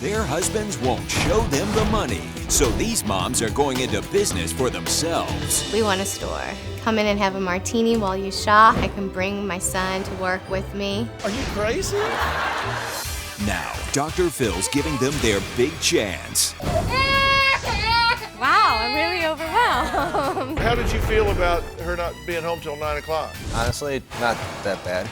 Their husbands won't show them the money, so these moms are going into business for themselves. We want a store. Come in and have a martini while you shop. I can bring my son to work with me. Are you crazy? Now, DrPhil's giving them their big chance. Wow, I'm really overwhelmed. How did you feel about her not being home till 9 o'clock? Honestly, not that bad.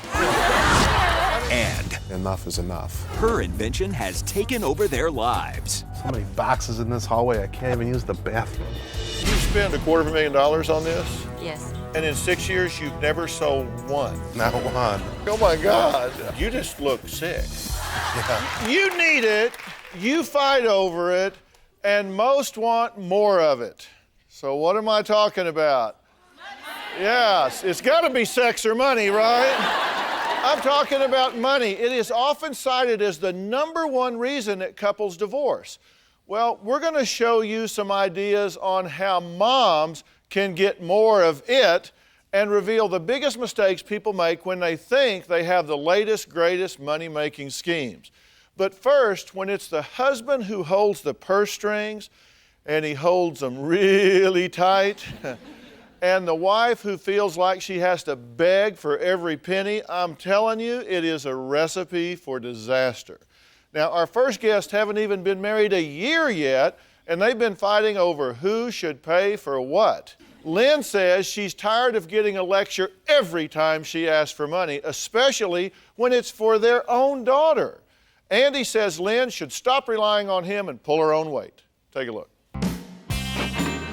And enough is enough. her invention has taken over their lives. So many boxes in this hallway, I can't even use the bathroom. You spent $250,000 on this, Yes. and in 6 years, you've never sold one. Not one. Oh my God, you just look sick. Yeah. You need it, you fight over it, and most want more of it. So what am I talking about? Yes, it's gotta be sex or money, right? I'm talking about money. It is often cited as the #1 reason that couples divorce. Well, we're gonna show you some ideas on how moms can get more of it and reveal the biggest mistakes people make when they think they have the latest, greatest money-making schemes. But first, when it's the husband who holds the purse strings, and he holds them really tight, and the wife who feels like she has to beg for every penny, I'm telling you, it is a recipe for disaster. Now, our first guests haven't even been married a year yet, and they've been fighting over who should pay for what. Lynn says she's tired of getting a lecture every time she asks for money, especially when it's for their own daughter. Andy says Lynn should stop relying on him and pull her own weight. Take a look.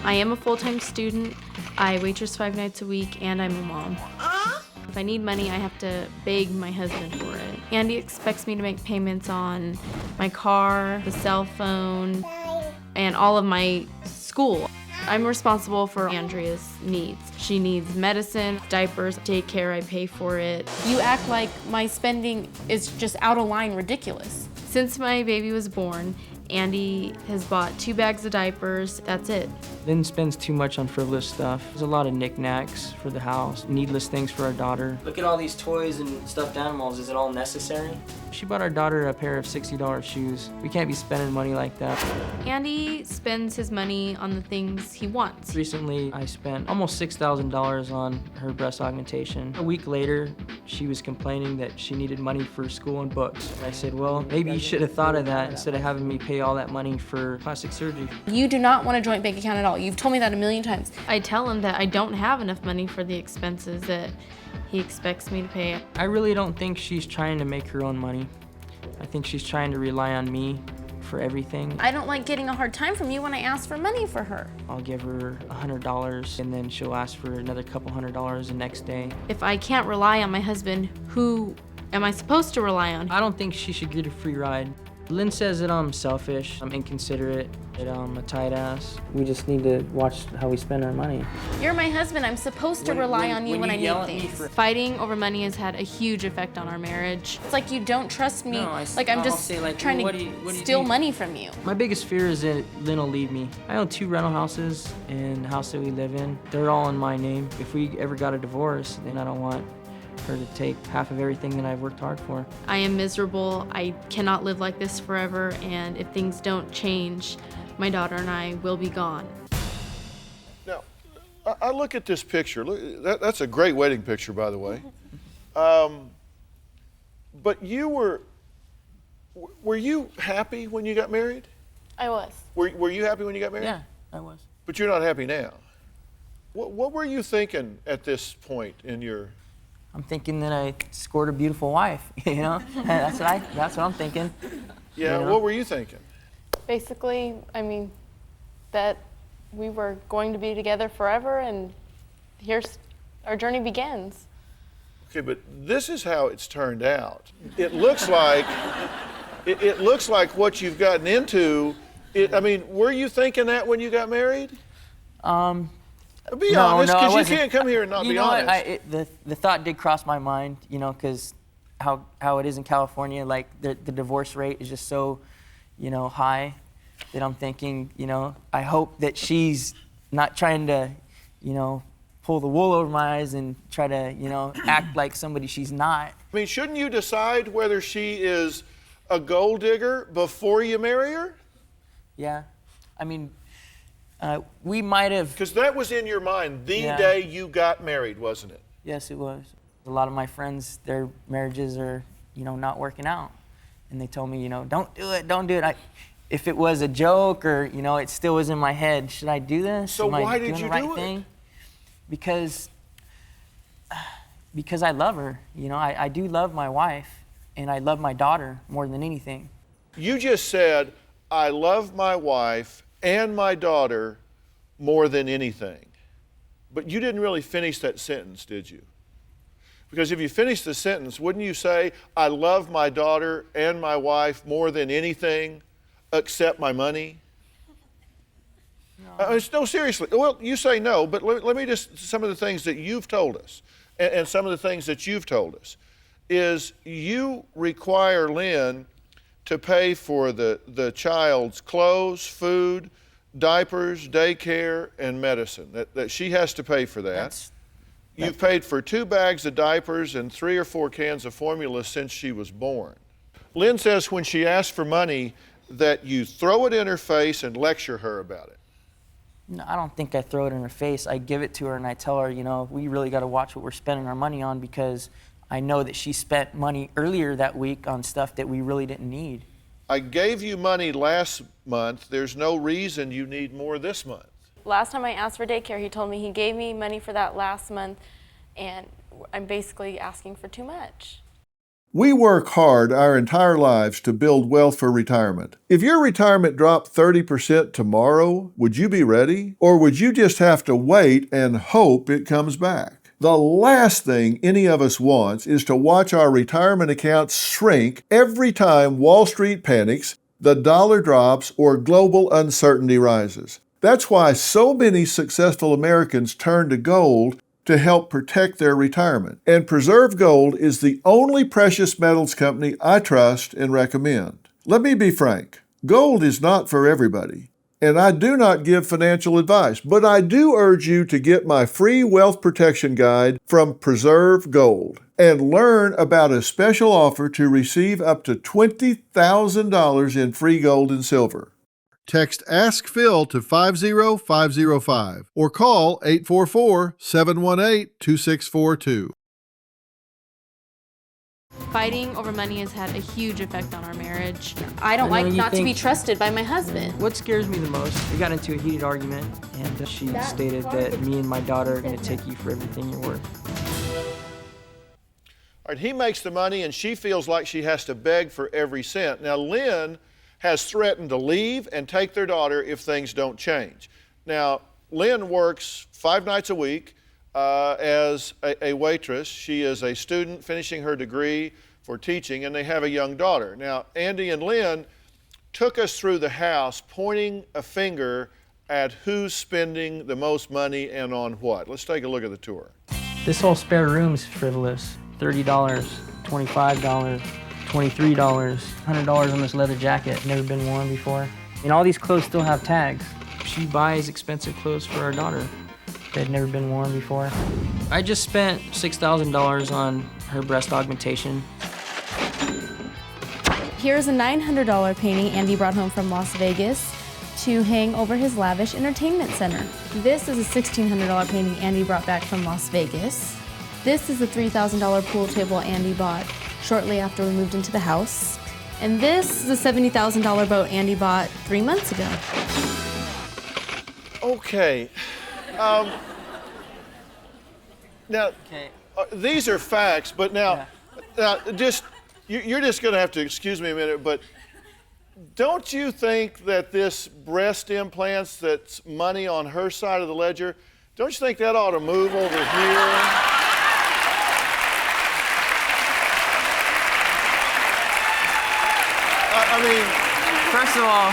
I am a full-time student. I waitress 5 nights a week, and I'm a mom. If I need money, I have to beg my husband for it. Andy expects me to make payments on my car, the cell phone, and all of my school. I'm responsible for Andrea's needs. She needs medicine, diapers, daycare, I pay for it. You act like my spending is just out of line ridiculous. Since my baby was born, Andy has bought 2 bags of diapers, that's it. Lynn spends too much on frivolous stuff. There's a lot of knickknacks for the house, needless things for our daughter. Look at all these toys and stuffed animals, is it all necessary? She bought our daughter a pair of $60 shoes. We can't be spending money like that. Andy spends his money on the things he wants. Recently, I spent almost $6,000 on her breast augmentation. A week later, she was complaining that she needed money for school and books. I said, well, maybe you should have thought of that instead of having me pay all that money for plastic surgery. You do not want a joint bank account at all. You've told me that a million times. I tell him that I don't have enough money for the expenses that he expects me to pay. I really don't think she's trying to make her own money. I think she's trying to rely on me for everything. I don't like getting a hard time from you when I ask for money for her. I'll give her $100 and then she'll ask for another couple $100 the next day. If I can't rely on my husband, who am I supposed to rely on? I don't think she should get a free ride. Lynn says that I'm selfish, I'm inconsiderate, that I'm a tight ass. We just need to watch how we spend our money. You're my husband. I'm supposed to rely on you when I need things. Fighting over money has had a huge effect on our marriage. It's like you don't trust me. No, I'm I'll just say, like, trying what to do you steal need? money from you. My biggest fear is that Lynn will leave me. I own 2 rental houses and the house that we live in. They're all in my name. If we ever got a divorce, then I don't want her to take half of everything that I've worked hard for. I am miserable. I cannot live like this forever, and if things don't change, my daughter and I will be gone. Now, I look at this picture. Look, that's a great wedding picture, by the way. But were you happy when you got married? I was. Were you happy when you got married? Yeah, I was. But you're not happy now. What were you thinking at this point in your... I'm thinking that I scored a beautiful wife, you know? That's what I'm thinking. Yeah, You know? what were you thinking? Basically, I mean, that we were going to be together forever, and here's our journey begins. Okay, but this is how it's turned out. It looks like it looks like what you've gotten into. I mean, were you thinking that when you got married? Be honest, because you can't come here and not be honest. The thought did cross my mind, you know, because how it is in California, like the divorce rate is just so, you know, high that I'm thinking, you know, I hope that she's not trying to, you know, pull the wool over my eyes and try to, you know, act like somebody she's not. I mean, shouldn't you decide whether she is a gold digger before you marry her? Yeah. I mean, we might have. Because that was in your mind the Yeah. day you got married, wasn't it? Yes, it was. A lot of my friends, their marriages are, not working out. And they told me, don't do it, don't do it. If it was a joke or, it still was in my head, should I do this? So Am I why doing did you the right do it? thing? Because I love her. I do love my wife, and I love my daughter more than anything. You just said, I love my wife and my daughter more than anything. But you didn't really finish that sentence, did you? Because if you finish the sentence, wouldn't you say, I love my daughter and my wife more than anything except my money? No, seriously. Well, you say no, but let me just, some of the things that you've told us, and some of the things that you've told us, is you require Lynn to pay for the child's clothes, food, diapers, daycare, and medicine, that she has to pay for that. You've paid for 2 bags of diapers and 3 or 4 cans of formula since she was born. Lynn says when she asks for money that you throw it in her face and lecture her about it. No, I don't think I throw it in her face. I give it to her and I tell her, we really got to watch what we're spending our money on, because I know that she spent money earlier that week on stuff that we really didn't need. I gave you money last month. There's no reason you need more this month. Last time I asked for daycare, he told me he gave me money for that last month, and I'm basically asking for too much. We work hard our entire lives to build wealth for retirement. If your retirement dropped 30% tomorrow, would you be ready? Or would you just have to wait and hope it comes back? The last thing any of us wants is to watch our retirement accounts shrink every time Wall Street panics, the dollar drops, or global uncertainty rises. That's why so many successful Americans turn to gold to help protect their retirement. And Preserve Gold is the only precious metals company I trust and recommend. Let me be frank, gold is not for everybody. And I do not give financial advice, but I do urge you to get my free wealth protection guide from Preserve Gold and learn about a special offer to receive up to $20,000 in free gold and silver. Text Ask Phil to 50505 or call 844-718-2642. Fighting over money has had a huge effect on our marriage. I don't I know like you not to be think- trusted by my husband. What scares me the most, we got into a heated argument, and she stated that me and my daughter are going to take you for everything you're worth. All right, he makes the money and she feels like she has to beg for every cent. Now, Lynn has threatened to leave and take their daughter if things don't change. Now, Lynn works 5 nights a week as a waitress. She is a student finishing her degree for teaching, and they have a young daughter. Now, Andy and Lynn took us through the house pointing a finger at who's spending the most money and on what. Let's take a look at the tour. This whole spare room is frivolous. $30, $25, $23, $100 on this leather jacket, never been worn before. And all these clothes still have tags. She buys expensive clothes for our daughter that had never been worn before. I just spent $6,000 on her breast augmentation. Here's a $900 painting Andy brought home from Las Vegas to hang over his lavish entertainment center. This is a $1,600 painting Andy brought back from Las Vegas. This is a $3,000 pool table Andy bought shortly after we moved into the house. And this is a $70,000 boat Andy bought 3 months ago. Okay. Now, these are facts, but now you're just going to have to excuse me a minute, but don't you think that this breast implants, that's money on her side of the ledger, don't you think that ought to move over here? I mean, First of all,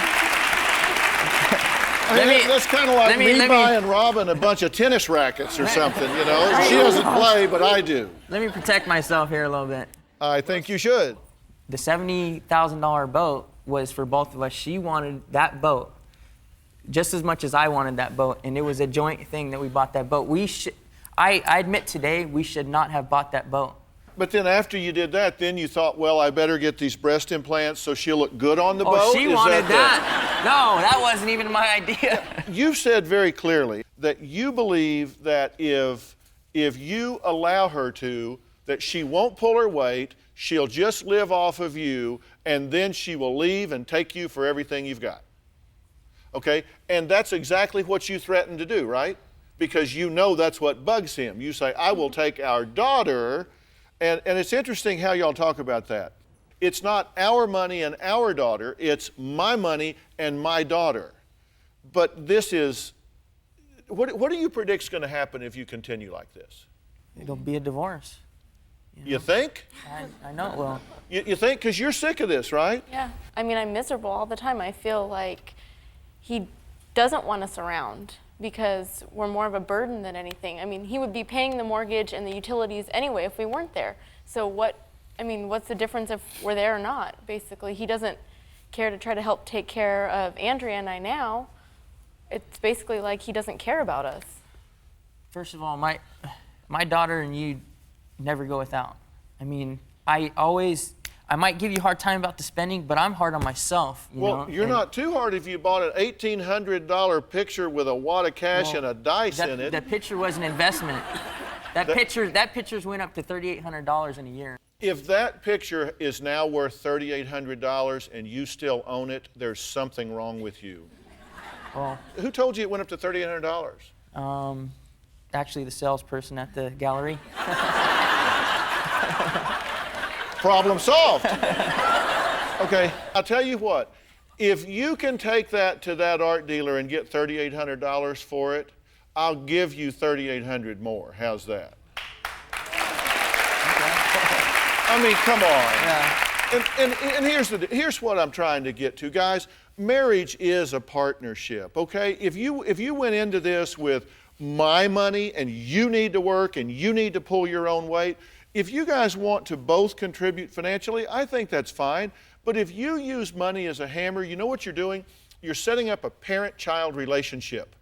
that's kind of like me buying Robin a bunch of tennis rackets or something, you know? She doesn't play, but I do. let me protect myself here a little bit. I think you should. The $70,000 boat was for both of us. She wanted that boat just as much as I wanted that boat, and it was a joint thing that we bought that boat. I admit today we should not have bought that boat. But then after you did that, then you thought, well, I better get these breast implants so she'll look good on the boat? Oh, she Is wanted the- that. No, that wasn't even my idea. You've said very clearly that you believe that if you allow her to, that she won't pull her weight, she'll just live off of you, and then she will leave and take you for everything you've got. Okay? And that's exactly what you threatened to do, right? Because you know that's what bugs him. You say, I will take our daughter, and it's interesting how y'all talk about that. It's not our money and our daughter, it's my money and my daughter. But this is, what do you predict is going to happen if you continue like this? It'll be a divorce. You think? I know it will. You think? Because you're sick of this, right? Yeah. I mean, I'm miserable all the time. I feel like he doesn't want us around because we're more of a burden than anything. I mean, he would be paying the mortgage and the utilities anyway if we weren't there. So what's the difference if we're there or not? Basically, he doesn't care to try to help take care of Andrea and I now. It's basically like he doesn't care about us. First of all, my daughter and you never go without. I mean, I might give you a hard time about the spending, but I'm hard on myself. You know? You're not too hard if you bought an $1,800 picture with a wad of cash and a dice in it. That picture was an investment. That picture's went up to $3,800 in a year. If that picture is now worth $3,800 and you still own it, there's something wrong with you. Well, who told you it went up to $3,800? Actually, the salesperson at the gallery. Problem solved. Okay, I'll tell you what. If you can take that to that art dealer and get $3,800 for it, I'll give you $3,800 more. How's that? I mean, come on. Yeah. And here's what I'm trying to get to, guys. Marriage is a partnership, okay? If you went into this with my money and you need to work and you need to pull your own weight, if you guys want to both contribute financially, I think that's fine. But if you use money as a hammer, you know what you're doing? You're setting up a parent-child relationship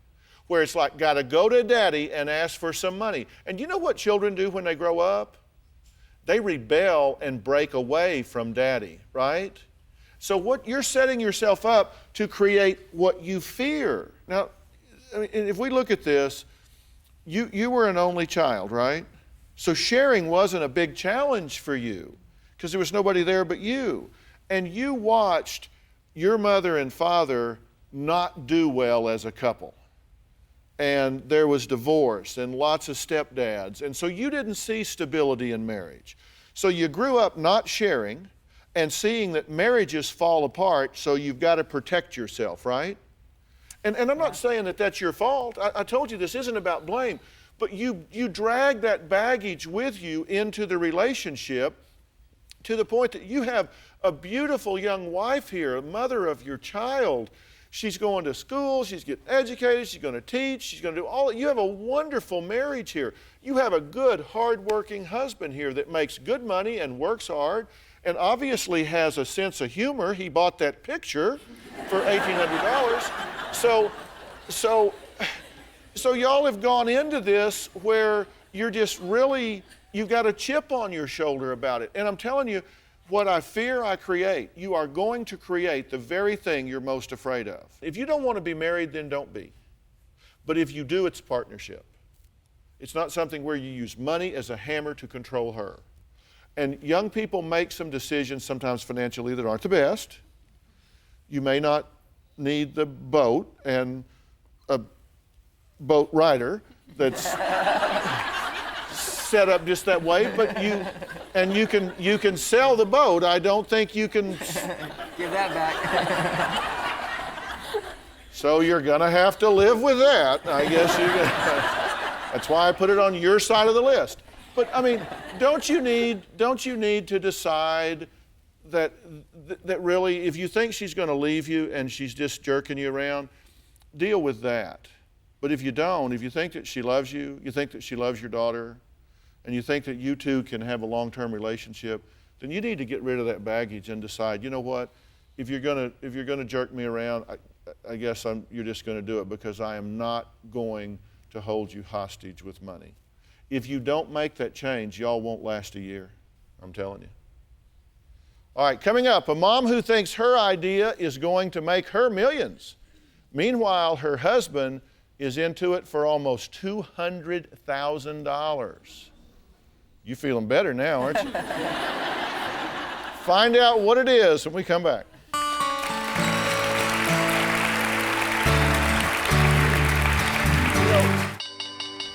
where it's like, gotta go to daddy and ask for some money. And you know what children do when they grow up? They rebel and break away from daddy, right? So what you're setting yourself up to create what you fear. Now, I mean, if we look at this, you were an only child, right? So sharing wasn't a big challenge for you because there was nobody there but you. And you watched your mother and father not do well as a couple. And there was divorce and lots of stepdads. And so you didn't see stability in marriage. So you grew up not sharing and seeing that marriages fall apart, so you've got to protect yourself, right? And I'm not saying that that's your fault. I told you this isn't about blame. But you drag that baggage with you into the relationship to the point that you have a beautiful young wife here, a mother of your child. She's going to school, she's getting educated, she's going to teach, she's going to do all. You have a wonderful marriage here. You have a good, hard-working husband here that makes good money and works hard and obviously has a sense of humor. He bought that picture for $1,800. So y'all have gone into this where you're just really, you've got a chip on your shoulder about it. And I'm telling you, what I fear I create. You are going to create the very thing you're most afraid of. If you don't want to be married, then don't be. But if you do, it's a partnership. It's not something where you use money as a hammer to control her. And young people make some decisions, sometimes financially, that aren't the best. You may not need the boat and a boat rider that's set up just that way, but you can sell the boat. I don't think you can give that back. So you're gonna have to live with that. I guess that's why I put it on your side of the list. But I mean, don't you need to decide that really, if you think she's going to leave you and she's just jerking you around, deal with that. But if you don't, if you think that she loves you, you think that she loves your daughter, and you think that you two can have a long-term relationship, then you need to get rid of that baggage and decide, you know what, if you're gonna jerk me around, I guess you're just going to do it because I am not going to hold you hostage with money. If you don't make that change, y'all won't last a year. I'm telling you. All right, coming up, a mom who thinks her idea is going to make her millions. Meanwhile, her husband is into it for almost $200,000. You feeling better now, aren't you? Find out what it is when we come back.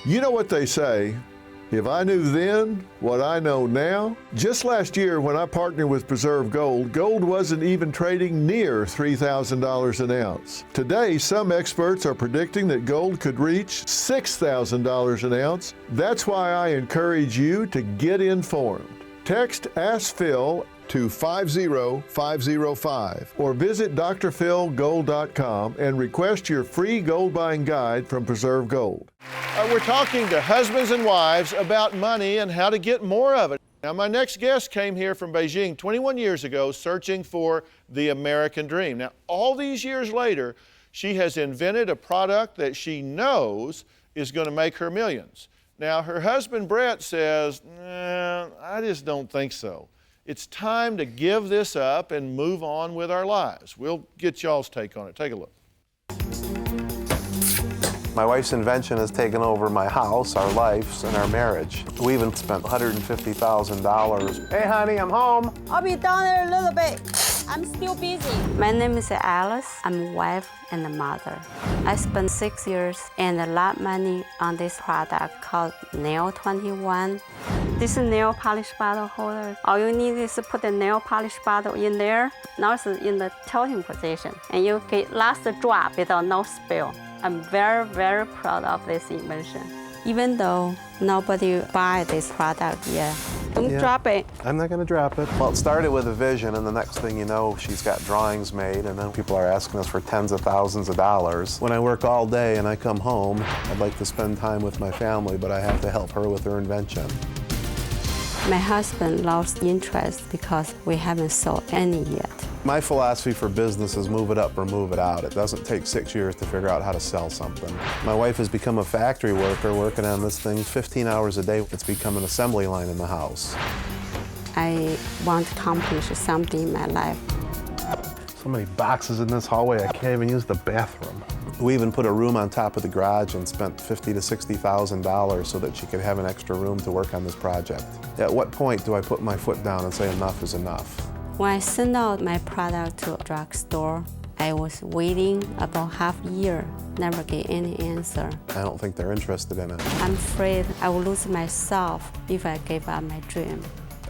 You know what they say, if I knew then what I know now? Just last year when I partnered with Preserve Gold, gold wasn't even trading near $3,000 an ounce. Today, some experts are predicting that gold could reach $6,000 an ounce. That's why I encourage you to get informed. Text Ask Phil to 50505 or visit DrPhilGold.com and request your free gold buying guide from Preserve Gold. We're talking to husbands and wives about money and how to get more of it. Now, my next guest came here from Beijing 21 years ago searching for the American dream. Now, all these years later, she has invented a product that she knows is going to make her millions. Now, her husband, Brett, says, I just don't think so. It's time to give this up and move on with our lives. We'll get y'all's take on it. Take a look. My wife's invention has taken over my house, our lives, and our marriage. We even spent $150,000. Hey, honey, I'm home. I'll be down there in a little bit. I'm still busy. My name is Alice. I'm a wife and a mother. I spent 6 years and a lot of money on this product called Nail 21. This is nail polish bottle holder. All you need is to put the nail polish bottle in there. Now it's in the tilting position. And you get last drop without no spill. I'm very, very proud of this invention. Even though nobody buy this product yet. Don't drop it. I'm not going to drop it. Well, it started with a vision, and the next thing you know, she's got drawings made, and then people are asking us for tens of thousands of dollars. When I work all day and I come home, I'd like to spend time with my family, but I have to help her with her invention. My husband lost interest because we haven't sold any yet. My philosophy for business is move it up or move it out. It doesn't take 6 years to figure out how to sell something. My wife has become a factory worker working on this thing 15 hours a day. It's become an assembly line in the house. I want to accomplish something in my life. So many boxes in this hallway, I can't even use the bathroom. We even put a room on top of the garage and spent $50,000 to $60,000 so that she could have an extra room to work on this project. At what point do I put my foot down and say enough is enough? When I sent out my product to a drugstore, I was waiting about half a year, never get any answer. I don't think they're interested in it. I'm afraid I will lose myself if I give up my dream.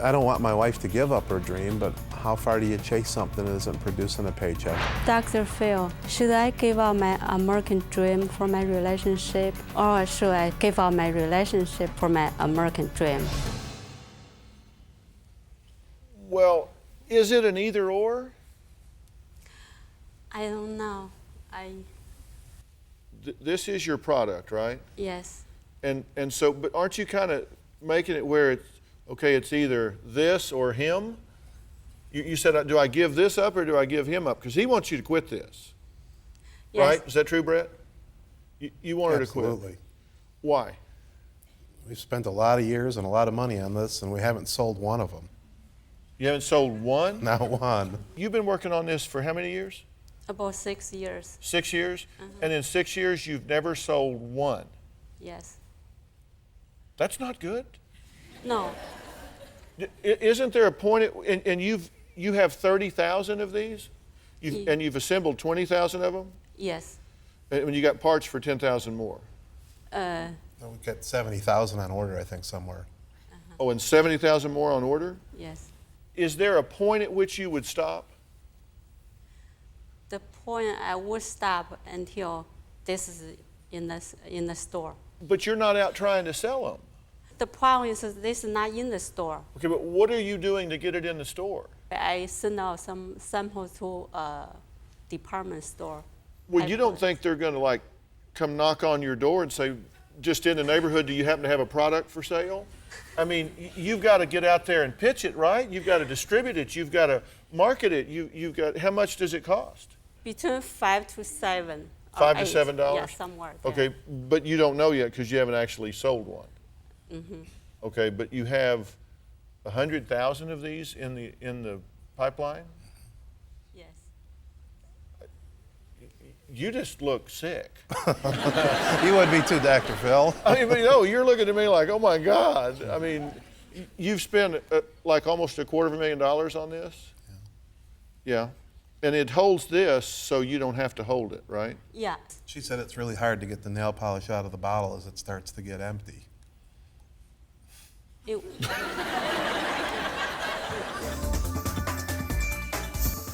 I don't want my wife to give up her dream, but how far do you chase something that isn't producing a paycheck? Dr. Phil, should I give up my American dream for my relationship, or should I give up my relationship for my American dream? Well, is it an either or? I don't know. This is your product, right? Yes. And so, but aren't you kind of making it where it's, okay, it's either this or him? You said, do I give this up or do I give him up? Because he wants you to quit this. Yes. Right? Is that true, Brett? You want her to quit? Absolutely. Why? We've spent a lot of years and a lot of money on this, and we haven't sold one of them. You haven't sold one? Not one. You've been working on this for how many years? About 6 years. 6 years? And in 6 years, you've never sold one? Yes. That's not good. No. Isn't there a point, and you have 30,000 of these? And you've assembled 20,000 of them? Yes. And you got parts for 10,000 more? We've got 70,000 on order, I think, somewhere. Oh, and 70,000 more on order? Yes. Is there a point at which you would stop? The point I would stop until this is in the store. But you're not out trying to sell them. The problem is this is not in the store. Okay, but what are you doing to get it in the store? I send out some samples to a department store. Well, you don't think they're going to like come knock on your door and say, just in the neighborhood, do you happen to have a product for sale? I mean, you've got to get out there and pitch it, right? You've got to distribute it. You've got to market it. You've got, how much does it cost? Between $5 to $7. $5 to $7? Yeah, somewhere there. Okay, but you don't know yet because you haven't actually sold one. Mm-hmm. Okay, but you have 100,000 of these in the pipeline? Yes. You just look sick. You would be too, Dr. Phil. I mean, no, you're looking at me like, oh my God. I mean, you've spent like almost $250,000 on this? Yeah. And it holds this so you don't have to hold it, right? Yeah. She said it's really hard to get the nail polish out of the bottle as it starts to get empty.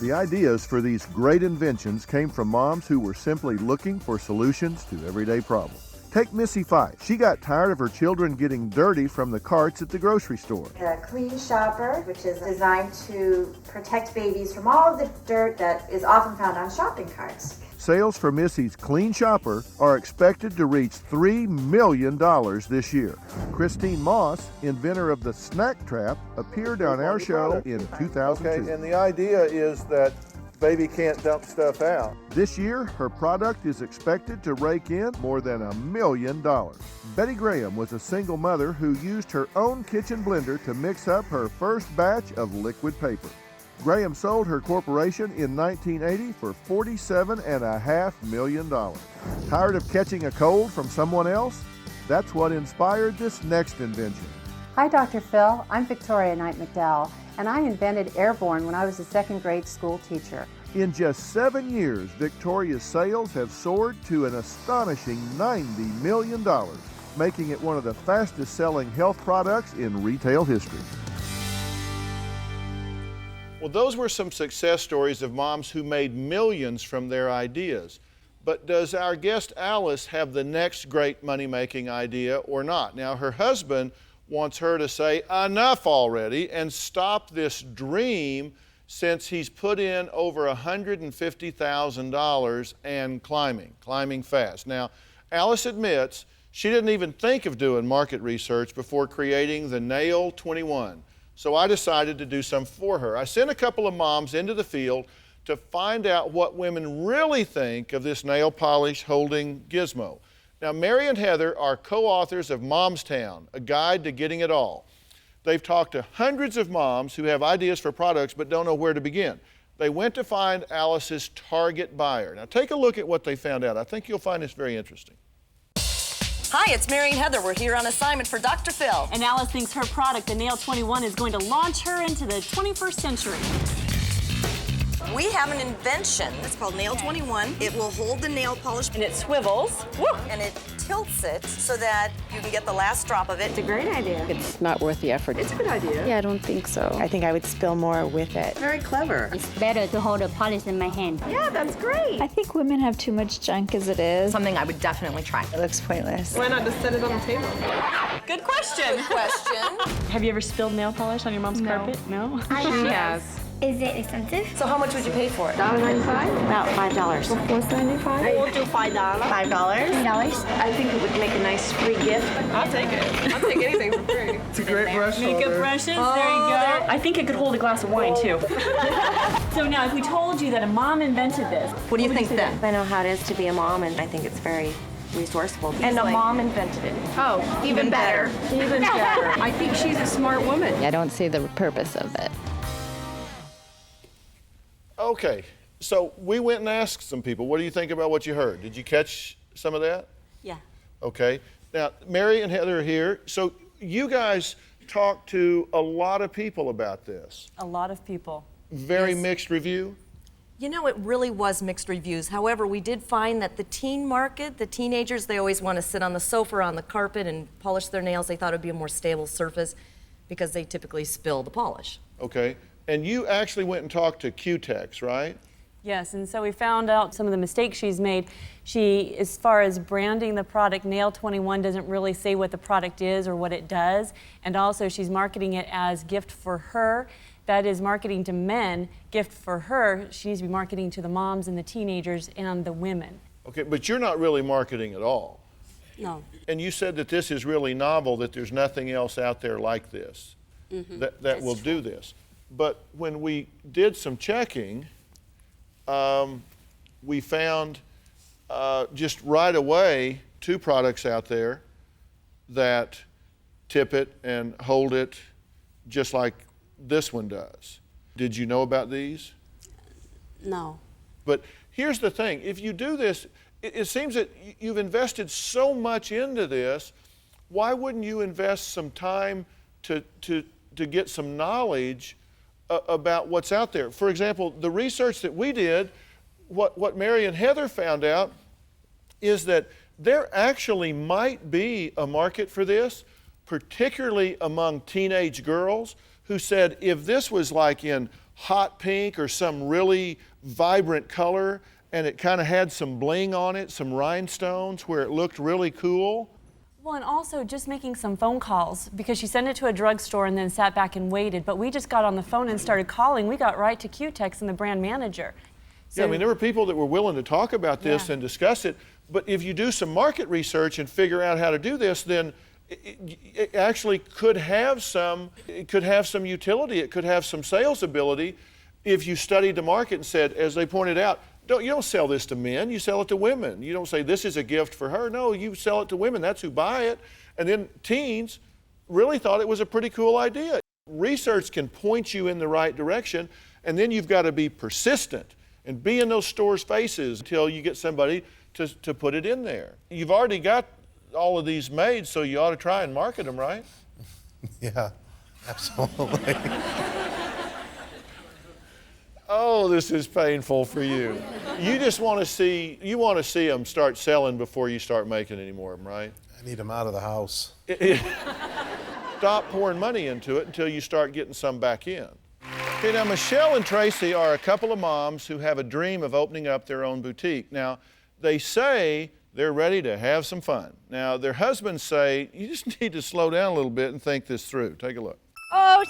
The ideas for these great inventions came from moms who were simply looking for solutions to everyday problems. Take Missy Fife. She got tired of her children getting dirty from the carts at the grocery store. A clean shopper, which is designed to protect babies from all of the dirt that is often found on shopping carts. Sales for Missy's Clean Shopper are expected to reach $3 million this year. Christine Moss, inventor of the Snack Trap, appeared on our show in 2002. Okay, and the idea is that baby can't dump stuff out. This year, her product is expected to rake in more than $1 million. Betty Graham was a single mother who used her own kitchen blender to mix up her first batch of liquid paper. Graham sold her corporation in 1980 for $47.5 million. Tired of catching a cold from someone else? That's what inspired this next invention. Hi, Dr. Phil. I'm Victoria Knight McDowell, and I invented Airborne when I was a second grade school teacher. In just 7 years, Victoria's sales have soared to an astonishing $90 million, making it one of the fastest selling health products in retail history. Well, those were some success stories of moms who made millions from their ideas. But does our guest Alice have the next great money-making idea or not? Now, her husband wants her to say enough already and stop this dream, since he's put in over $150,000 and climbing fast. Now, Alice admits she didn't even think of doing market research before creating the Nail 21. So I decided to do some for her. I sent a couple of moms into the field to find out what women really think of this nail polish holding gizmo. Now, Mary and Heather are co-authors of Momstown, a guide to getting it all. They've talked to hundreds of moms who have ideas for products but don't know where to begin. They went to find Alice's target buyer. Now, take a look at what they found out. I think you'll find this very interesting. Hi, it's Mary and Heather. We're here on assignment for Dr. Phil. And Alice thinks her product, the Nail 21, is going to launch her into the 21st century. We have an invention. It's called Nail 21. It will hold the nail polish. And it swivels. Woo! And it tilts it so that you can get the last drop of it. It's a great idea. It's not worth the effort. It's a good idea. Yeah, I don't think so. I think I would spill more with it. Very clever. It's better to hold a polish in my hand. Yeah, that's great. I think women have too much junk as it is. Something I would definitely try. It looks pointless. Why not just set it on the table? Good question. Have you ever spilled nail polish on your mom's carpet? No? She has. Is it expensive? So how much would you pay for it? $1.95? About $5. $4.75? We'll do $5. $5? I think it would make a nice free gift. I'll take it. I'll take anything for free. It's a great brush Makeup holder. brushes, there you go. I think it could hold a glass of wine, too. So now, if we told you that a mom invented this, What do you think then? I know how it is to be a mom, and I think it's very resourceful. and a mom invented it. Oh, even better. Even better. I think she's a smart woman. I don't see the purpose of it. Okay, so we went and asked some people, what do you think about what you heard? Did you catch some of that? Yeah. Okay, now Mary and Heather are here. So you guys talked to a lot of people about this. A lot of people. Very mixed review? You know, it really was mixed reviews. However, we did find that the teen market, the teenagers, they always want to sit on the sofa or on the carpet and polish their nails. They thought it would be a more stable surface because they typically spill the polish. Okay, and you actually went and talked to Q-Tex, right? Yes, and so we found out some of the mistakes she's made. She, as far as branding the product, Nail 21 doesn't really say what the product is or what it does. And also she's marketing it as gift for her. That is marketing to men, gift for her. She needs to be marketing to the moms and the teenagers and the women. Okay, but you're not really marketing at all. No. And you said that this is really novel, that there's nothing else out there like this that will do this. But when we did some checking, we found just right away 2 products out there that tip it and hold it just like this one does. Did you know about these? No. But here's the thing, if you do this, it seems that you've invested so much into this, why wouldn't you invest some time to get some knowledge about what's out there? For example, the research that we did, what Mary and Heather found out is that there actually might be a market for this, particularly among teenage girls who said if this was like in hot pink or some really vibrant color and it kind of had some bling on it, some rhinestones where it looked really cool. Well, and also just making some phone calls, because she sent it to a drugstore and then sat back and waited. But we just got on the phone and started calling. We got right to Q-Tex and the brand manager. So, yeah, I mean, there were people that were willing to talk about this and discuss it. But if you do some market research and figure out how to do this, then it actually could have some utility. It could have some sales ability if you studied the market and said, as they pointed out, you don't sell this to men, you sell it to women. You don't say this is a gift for her. No, you sell it to women. That's who buy it. And then teens really thought it was a pretty cool idea. Research can point you in the right direction, and then you've got to be persistent and be in those stores' faces until you get somebody to put it in there. You've already got all of these made, so you ought to try and market them, right? Yeah, absolutely. Oh, this is painful for you. You just want to see them start selling before you start making any more of them, right? I need them out of the house. Stop pouring money into it until you start getting some back in. Okay, now Michelle and Tracy are a couple of moms who have a dream of opening up their own boutique. Now, they say they're ready to have some fun. Now, their husbands say, you just need to slow down a little bit and think this through. Take a look. Oh,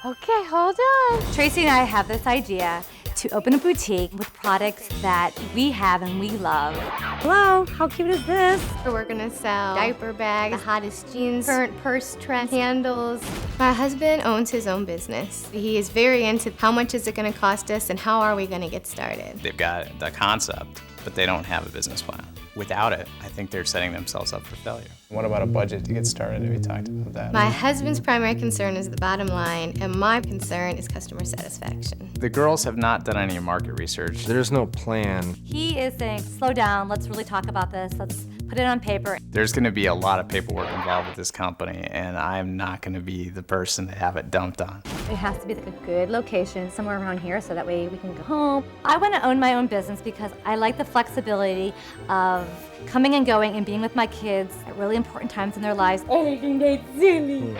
okay, hold on. Tracy and I have this idea to open a boutique with products that we have and we love. Hello, how cute is this? We're gonna sell diaper bags, the hottest jeans, current purse trend, handles. My husband owns his own business. He is very into how much is it gonna cost us and how are we gonna get started. They've got the concept, but they don't have a business plan. Without it, I think they're setting themselves up for failure. What about a budget to get started? Have we talked about that? My husband's primary concern is the bottom line, and my concern is customer satisfaction. The girls have not done any market research. There's no plan. He is saying, slow down, let's really talk about this, let's put it on paper. There's going to be a lot of paperwork involved with this company, and I'm not going to be the person to have it dumped on. It has to be like a good location somewhere around here so that way we can go home. I want to own my own business because I like the flexibility of coming and going and being with my kids at really important times in their lives. Anything they see me.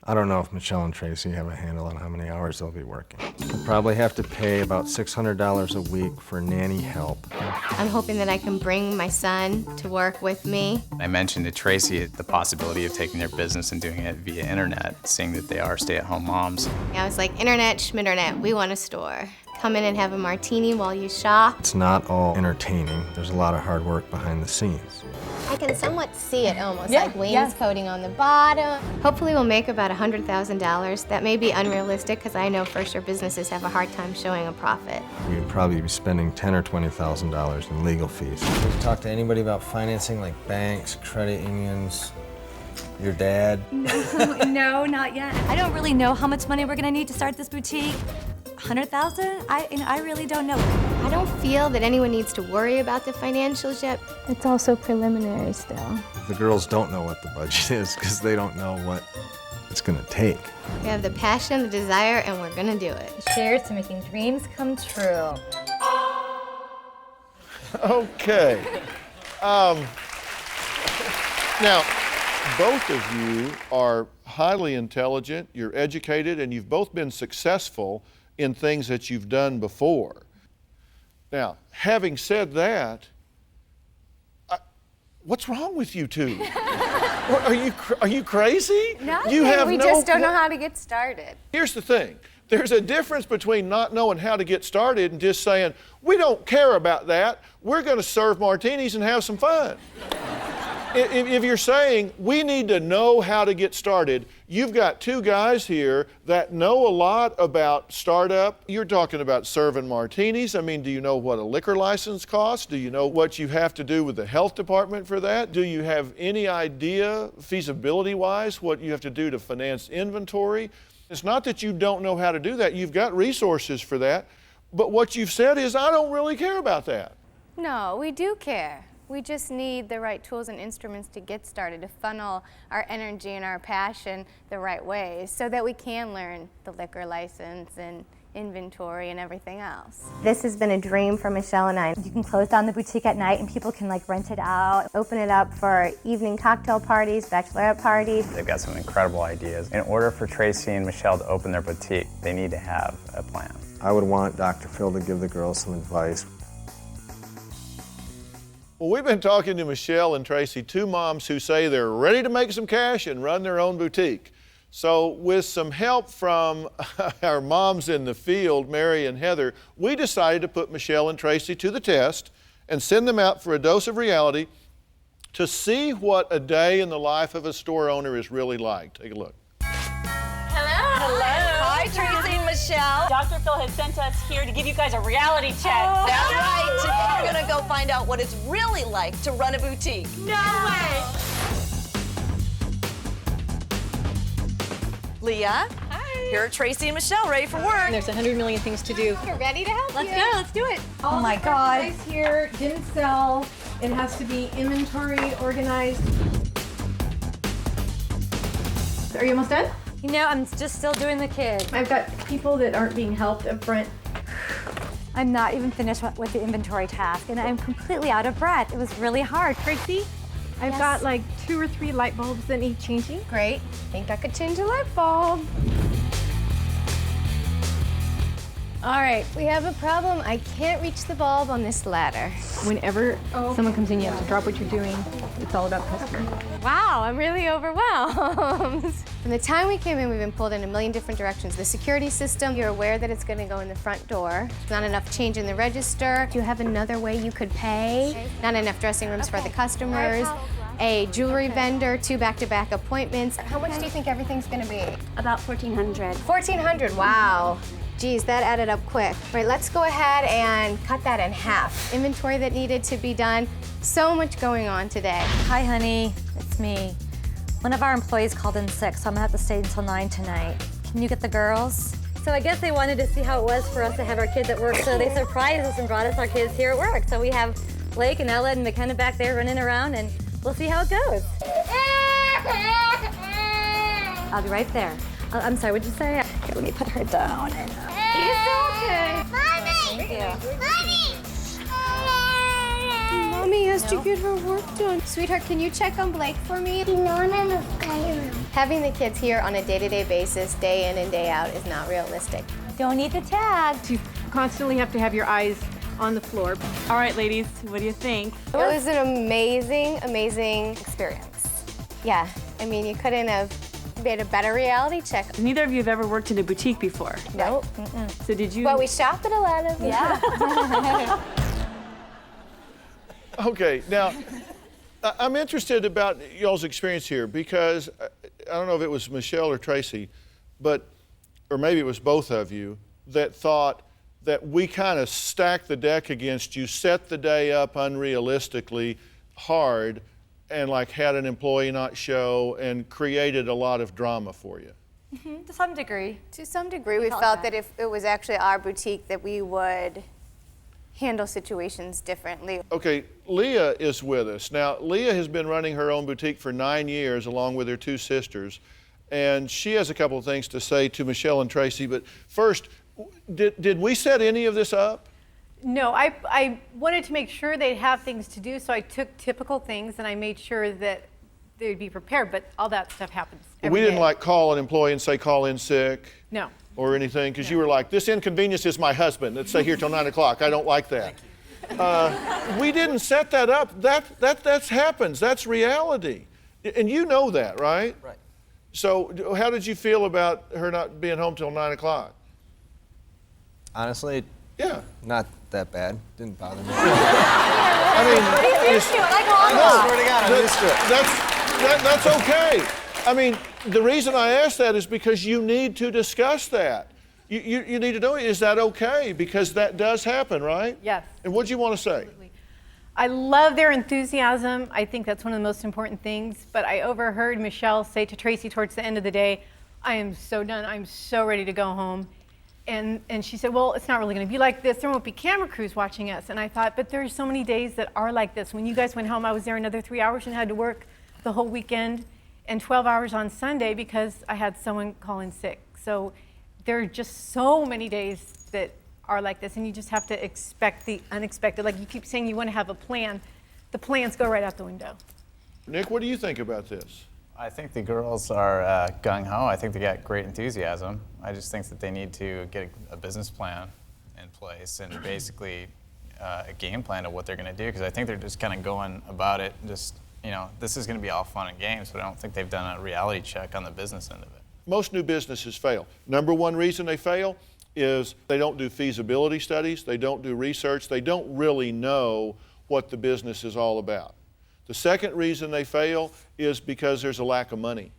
I don't know if Michelle and Tracy have a handle on how many hours they'll be working. We'll probably have to pay about $600 a week for nanny help. I'm hoping that I can bring my son to work with me. I mentioned to Tracy the possibility of taking their business and doing it via internet, seeing that they are stay-at-home moms. I was like, internet, schminternet, we want a store. Come in and have a martini while you shop. It's not all entertaining. There's a lot of hard work behind the scenes. I can somewhat see it almost, like wainscoting on the bottom. Hopefully we'll make about $100,000. That may be unrealistic because I know for sure businesses have a hard time showing a profit. We'd probably be spending $10,000 or $20,000 in legal fees. Have you talked to anybody about financing, like banks, credit unions, your dad? No, not yet. I don't really know how much money we're gonna need to start this boutique. 100,000? I really don't know. I don't feel that anyone needs to worry about the financials yet. It's also preliminary still. The girls don't know what the budget is because they don't know what it's going to take. We have the passion, the desire, and we're going to do it. Cheers to making dreams come true. Okay. Now, both of you are highly intelligent, you're educated, and you've both been successful in things that you've done before. Now, having said that, what's wrong with you two? Are you crazy? Nothing. We just don't know how to get started. Here's the thing. There's a difference between not knowing how to get started and just saying, we don't care about that. We're going to serve martinis and have some fun. If you're saying, we need to know how to get started, You've got two guys here that know a lot about startup. You're talking about serving martinis. I mean, do you know what a liquor license costs? Do you know what you have to do with the health department for that? Do you have any idea, feasibility-wise, what you have to do to finance inventory? It's not that you don't know how to do that. You've got resources for that. But what you've said is, I don't really care about that. No, we do care. We just need the right tools and instruments to get started, to funnel our energy and our passion the right ways so that we can learn the liquor license and inventory and everything else. This has been a dream for Michelle and I. You can close down the boutique at night and people can like rent it out, open it up for evening cocktail parties, bachelorette parties. They've got some incredible ideas. In order for Tracy and Michelle to open their boutique, they need to have a plan. I would want DrPhil to give the girls some advice. Well, we've been talking to Michelle and Tracy, two moms who say they're ready to make some cash and run their own boutique. So with some help from our moms in the field, Mary and Heather, we decided to put Michelle and Tracy to the test and send them out for a dose of reality to see what a day in the life of a store owner is really like. Take a look. Hello. Hi, Tracy and Michelle. DrPhil has sent us here to give you guys a reality check. That's right. Today we're gonna go find out what it's really like to run a boutique. No way. Leah. Hi. Here are Tracy and Michelle, ready for work. There's 100 million things to do. We're ready to help Let's you. go, let's do it. Oh my God. Guys here didn't sell. It has to be inventory organized. Are you almost done? You know, I'm just still doing the kids. I've got people that aren't being helped up front. I'm not even finished with the inventory task and I'm completely out of breath. It was really hard. Tracy, I've got like 2 or 3 light bulbs that need changing. Great. Think I could change a light bulb. All right, we have a problem. I can't reach the bulb on this ladder. Whenever someone comes in, you have to drop what you're doing. It's all about customer. Wow, I'm really overwhelmed. From the time we came in, we've been pulled in a million different directions. The security system, you're aware that it's going to go in the front door. Not enough change in the register. Do you have another way you could pay? Not enough dressing rooms for the customers. A jewelry vendor, 2 back-to-back appointments. How much do you think everything's going to be? About $1,400. $1,400, wow. Geez, that added up quick. Right, let's go ahead and cut that in half. Inventory that needed to be done. So much going on today. Hi, honey. It's me. One of our employees called in sick, so I'm gonna have to stay until 9 tonight. Can you get the girls? So I guess they wanted to see how it was for us to have our kids at work, so they surprised us and brought us our kids here at work. So we have Blake and Ella and McKenna back there running around, and we'll see how it goes. I'll be right there. I'm sorry, what'd you say? Here, let me put her down. It's okay. Thank you. Mommy has to get her work done. Sweetheart, can you check on Blake for me? Having the kids here on a day-to-day basis, day in and day out, is not realistic. Don't need the tag. You constantly have to have your eyes on the floor. All right, ladies, what do you think? It was an amazing, amazing experience. Yeah, I mean, you couldn't have made a better reality check. Neither of you have ever worked in a boutique before. Nope. So did you? Well, we shop at a lot of them. Yeah. Okay, now, I'm interested about y'all's experience here because I don't know if it was Michelle or Tracy, or maybe it was both of you, that thought that we kind of stacked the deck against you, set the day up unrealistically hard, and like had an employee not show and created a lot of drama for you. To some degree. To some degree, we felt that if it was actually our boutique, that we would handle situations differently. Okay, Leah is with us. Now, Leah has been running her own boutique for 9 years along with her 2 sisters, and she has a couple of things to say to Michelle and Tracy, but first, did we set any of this up? No, I wanted to make sure they'd have things to do, so I took typical things and I made sure that they'd be prepared, but all that stuff happens every We didn't day. like call an employee and say call in sick? No. Or anything, because you were like, this inconvenience is my husband. Let's stay here till 9 o'clock. I don't like that. We didn't set that up. That happens. That's reality. And you know that, right? Right. So how did you feel about her not being home till 9 o'clock? Honestly, yeah, not that bad. Didn't bother me. I mean, He's used to it, like all no, of us. swear to God, I'm used to it. That's okay. I mean, the reason I ask that is because you need to discuss that. You need to know, is that okay? Because that does happen, right? Yes. And what do you want to say? I love their enthusiasm. I think that's one of the most important things. But I overheard Michelle say to Tracy towards the end of the day, I am so done. I'm so ready to go home. And she said, well, it's not really going to be like this. There won't be camera crews watching us. And I thought, but there are so many days that are like this. When you guys went home, I was there another 3 hours and had to work the whole weekend and 12 hours on Sunday because I had someone call in sick. So there are just so many days that are like this, and you just have to expect the unexpected. Like you keep saying you want to have a plan. The plans go right out the window. Nick, what do you think about this? I think the girls are gung-ho. I think they got great enthusiasm. I just think that they need to get a business plan in place and basically a game plan of what they're going to do, because I think they're just kind of going about it just, you know, this is going to be all fun and games, but I don't think they've done a reality check on the business end of it. Most new businesses fail. Number one reason they fail is they don't do feasibility studies, they don't do research, they don't really know what the business is all about. The second reason they fail is because there's a lack of money.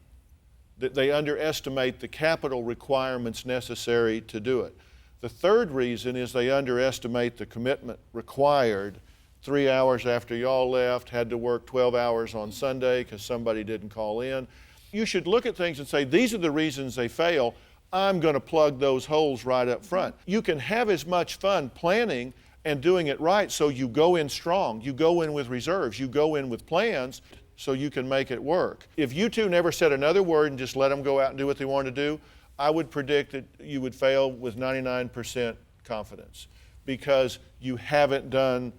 They underestimate the capital requirements necessary to do it. The third reason is they underestimate the commitment required. 3 hours after y'all left, had to work 12 hours on Sunday because somebody didn't call in. You should look at things and say, these are the reasons they fail. I'm going to plug those holes right up front. You can have as much fun planning and doing it right, so you go in strong, you go in with reserves, you go in with plans so you can make it work. If you two never said another word and just let them go out and do what they want to do, I would predict that you would fail with 99% confidence because you haven't done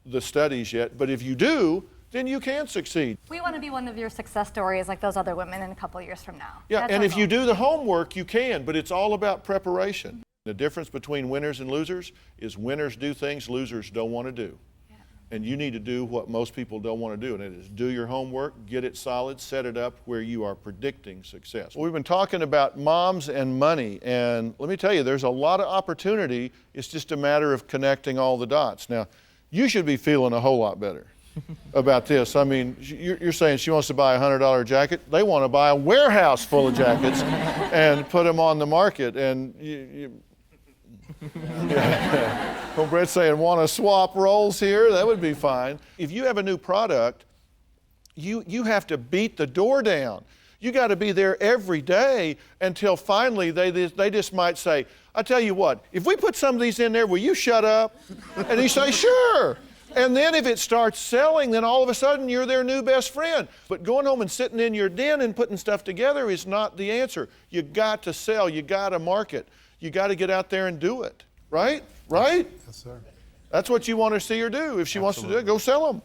the studies yet. But if you do, then you can succeed. We want to be one of your success stories like those other women in a couple of years from now. Yeah, That's and our if you goal. do the homework, you can, but it's all about preparation. The difference between winners and losers is winners do things losers don't want to do. Yeah. And you need to do what most people don't want to do, and it is do your homework, get it solid, set it up where you are predicting success. We've been talking about moms and money, and let me tell you, there's a lot of opportunity. It's just a matter of connecting all the dots. Now, you should be feeling a whole lot better about this. I mean, you're saying she wants to buy a $100 jacket. They want to buy a warehouse full of jackets and put them on the market. And well, Brett's saying, want to swap roles here? That would be fine. If you have a new product, you have to beat the door down. You got to be there every day until finally they just might say, I tell you what, if we put some of these in there, will you shut up? And you say, sure. And then if it starts selling, then all of a sudden you're their new best friend. But going home and sitting in your den and putting stuff together is not the answer. You got to sell, you got to market, you got to get out there and do it, right? Right? Yes, sir. That's what you want to see her do. If she wants to do it, go sell them.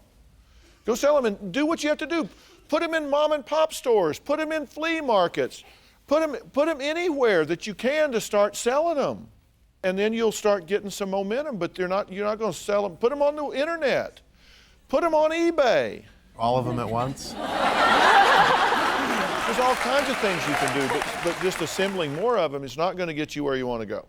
Go sell them and do what you have to do. Put them in mom and pop stores, put them in flea markets, put them anywhere that you can to start selling them. And then you'll start getting some momentum, but you're not going to sell them. Put them on the internet. Put them on eBay. All of them at once? There's all kinds of things you can do, but just assembling more of them is not going to get you where you want to go.